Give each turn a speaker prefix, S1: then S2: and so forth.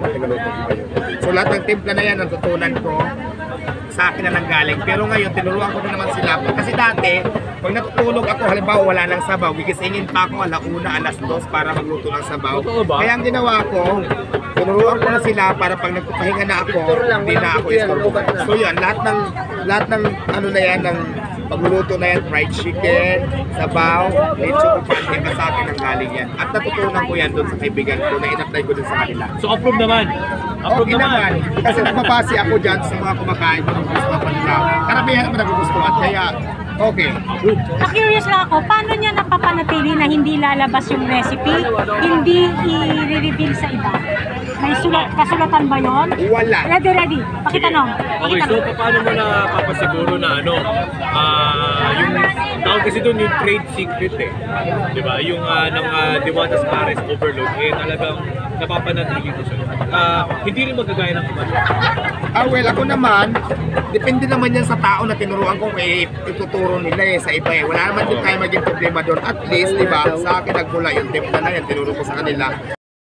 S1: Tinuluto ko pa yun. So lahat ng timpla na yan, natutunan ko sa akin na nanggaling. Pero ngayon, tinuruan ko na naman sila. Kasi dati, pag natutulog ako, halimbawa wala nang sabaw, gigisingin pa ako 1:00, 2:00 para magluto ng sabaw. Kaya ang ginawa ko, tinuruan ko na sila para pag nagpapahinga na ako, hindi na ako istorbo. So yan, lahat ng ano na yan, ng pagluluto na yan, fried chicken, sabaw, lechon, upante, sa akin ang galing yan. At natutunan ko yan doon sa kaibigan ko na in-apply ko doon sa kanila.
S2: So approve naman. Approve
S1: Okay naman. Kasi nagpapasi ako dyan sa mga kumakain ko ng gusto pa nila. Karamihan naman nagugustuhan. Kaya, okay.
S3: Na-curious lang ako, paano niya napapanatili na hindi lalabas yung recipe, hindi i-reveal sa iba? May kasulatan ba yun?
S1: Wala.
S3: Ready. Pakitanong.
S2: Okay, so paano mo na papasiguro na ano, yung tawag kasi doon yung trade secret eh. Di ba? Yung ng Diwatas Pares Overload, eh talagang napapanatili ko siya. Hindi rin magagaya ng iba.
S1: Well, ako naman, depende naman yan sa tao na tinuruan ko kay ituturo nila sa iba eh. Wala naman din tayo maging problema doon. At least, di ba, sa akin nagmula yung timpla na yan, tinuro ko sa kanila.